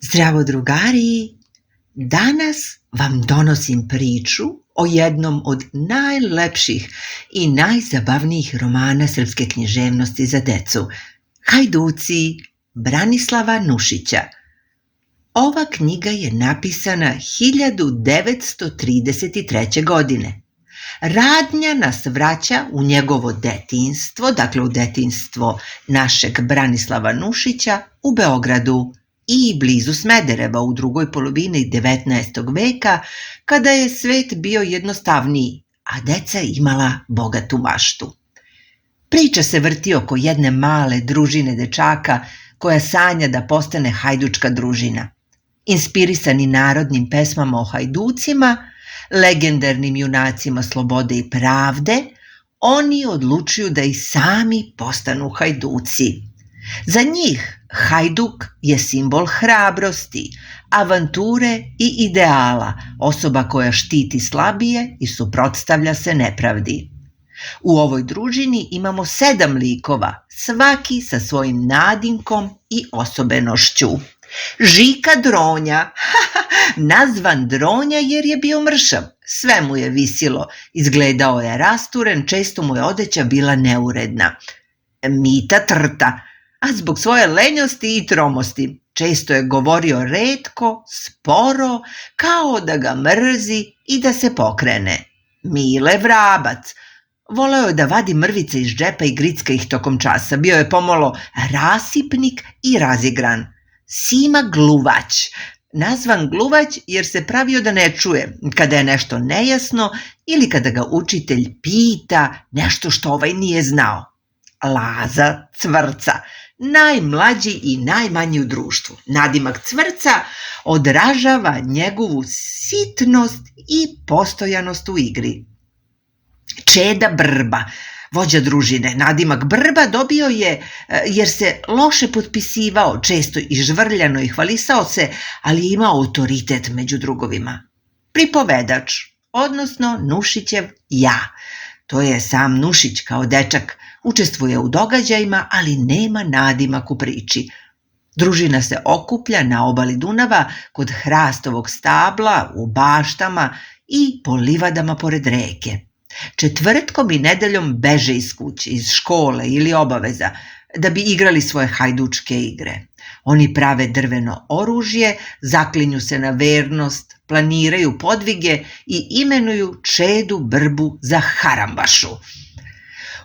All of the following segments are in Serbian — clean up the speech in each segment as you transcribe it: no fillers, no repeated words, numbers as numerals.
Zdravo drugari, danas vam donosim priču o jednom od najlepših i najzabavnijih romana srpske književnosti za decu, Hajduci Branislava Nušića. Ova knjiga je napisana 1933. godine. Radnja nas vraća u njegovo detinjstvo, dakle u detinjstvo našeg Branislava Nušića u Beogradu i blizu Smedereva u drugoj polovini 19. veka, kada je svet bio jednostavniji, a deca imala bogatu maštu. Priča se vrti oko jedne male družine dečaka koja sanja da postane hajdučka družina. Inspirisani narodnim pesmama o hajducima, legendarnim junacima slobode i pravde, oni odlučuju da i sami postanu hajduci. Za njih hajduk je simbol hrabrosti, avanture i ideala, osoba koja štiti slabije i suprotstavlja se nepravdi. U ovoj družini imamo 7 likova, svaki sa svojim nadimkom i osobenošću. Žika Dronja, nazvan Dronja jer je bio mršav, sve mu je visilo, izgledao je rasturen, često mu je odeća bila neuredna. Mita Trta, a zbog svoje lenjosti i tromosti, često je govorio retko, sporo, kao da ga mrzi i da se pokrene. Mile Vrabac, voleo je da vadi mrvice iz džepa i gricka ih tokom časa, bio je pomalo rasipnik i razigran. Sima Gluvać, nazvan Gluvać jer se pravio da ne čuje kada je nešto nejasno ili kada ga učitelj pita nešto što ovaj nije znao. Laza Cvrca, najmlađi i najmanji u društvu. Nadimak Cvrca odražava njegovu sitnost i postojanost u igri. Čeda Brba, vođa družine. Nadimak Brba dobio je jer se loše potpisivao, često i žvrljano i hvalisao se, ali je imao autoritet među drugovima. Pripovedač, odnosno Nušićev ja. To je sam Nušić kao dečak, učestvuje u događajima, ali nema nadimak u priči. Družina se okuplja na obali Dunava kod hrastovog stabla, u baštama i po livadama pored reke. Četvrtkom i nedeljom beže iz kuće, iz škole ili obaveza, da bi igrali svoje hajdučke igre. Oni prave drveno oružje, zaklinju se na vernost, planiraju podvige i imenuju Čedu Brbu za Harambašu.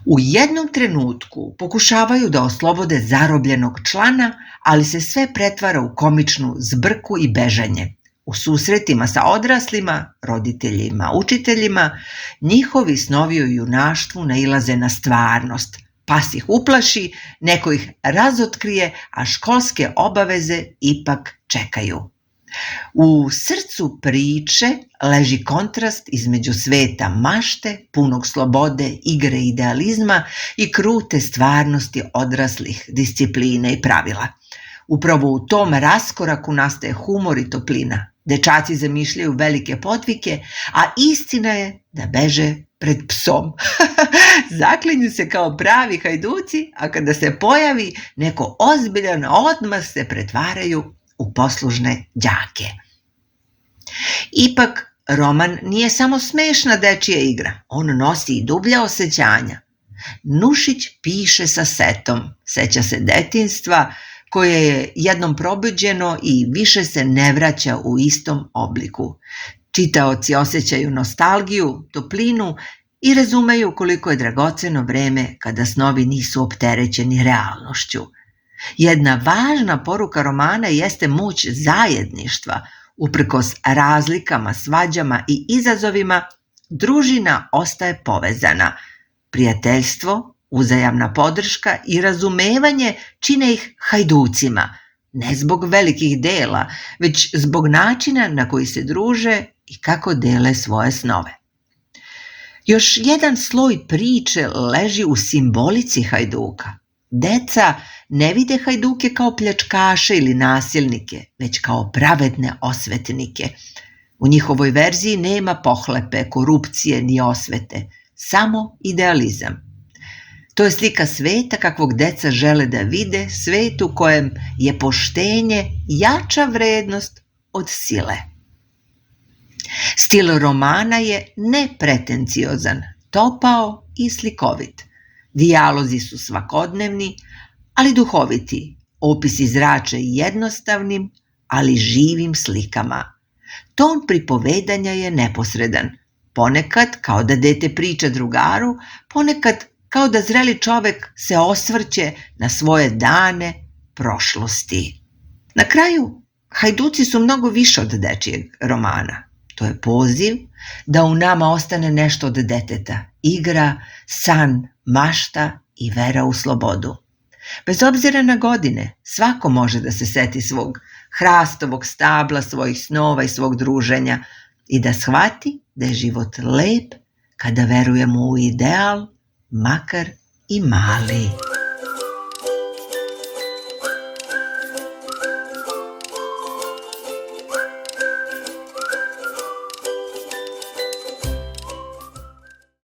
U jednom trenutku pokušavaju da oslobode zarobljenog člana, ali se sve pretvara u komičnu zbrku i bežanje. U susretima sa odraslima, roditeljima, učiteljima, njihovi snovi o junaštvu nailaze na stvarnost. Pas ih uplaši, neko ih razotkrije, a školske obaveze ipak čekaju. U srcu priče leži kontrast između sveta mašte, punog slobode, igre i idealizma i krute stvarnosti odraslih, discipline i pravila. Upravo u tom raskoraku nastaje humor i toplina. Dečaci zamišljaju velike podvike, a istina je da beže pred psom. Zaklinju se kao pravi hajduci, a kada se pojavi neko ozbiljan, odmah se pretvaraju u poslušne đake. Ipak, roman nije samo smešna dečija igra, on nosi i dublja osjećanja. Nušić piše sa setom, seća se detinjstva, koje je jednom probuđeno i više se ne vraća u istom obliku. Čitaoci osjećaju nostalgiju, toplinu i razumeju koliko je dragoceno vreme kada snovi nisu opterećeni realnošću. Jedna važna poruka romana jeste moć zajedništva. Uprkos razlikama, svađama i izazovima, družina ostaje povezana. Prijateljstvo, uzajamna podrška i razumevanje čine ih hajducima, ne zbog velikih dela, već zbog načina na koji se druže i kako dele svoje snove. Još jedan sloj priče leži u simbolici hajduka. Deca ne vide hajduke kao pljačkaše ili nasilnike, već kao pravedne osvetnike. U njihovoj verziji nema pohlepe, korupcije ni osvete, samo idealizam. To je slika sveta kakvog deca žele da vide, svet u kojem je poštenje jača vrednost od sile. Stil romana je nepretenciozan, topao i slikovit. Dijalozi su svakodnevni, ali duhoviti. Opisi zrače jednostavnim, ali živim slikama. Ton pripovedanja je neposredan. Ponekad kao da dete priča drugaru, ponekad kao da zreli čovek se osvrće na svoje dane prošlosti. Na kraju, Hajduci su mnogo više od dečijeg romana. To je poziv da u nama ostane nešto od deteta, igra, san, mašta i vera u slobodu. Bez obzira na godine, svako može da se seti svog hrastovog stabla, svojih snova i svog druženja i da shvati da je život lep kada verujemo u ideal, makar i mali.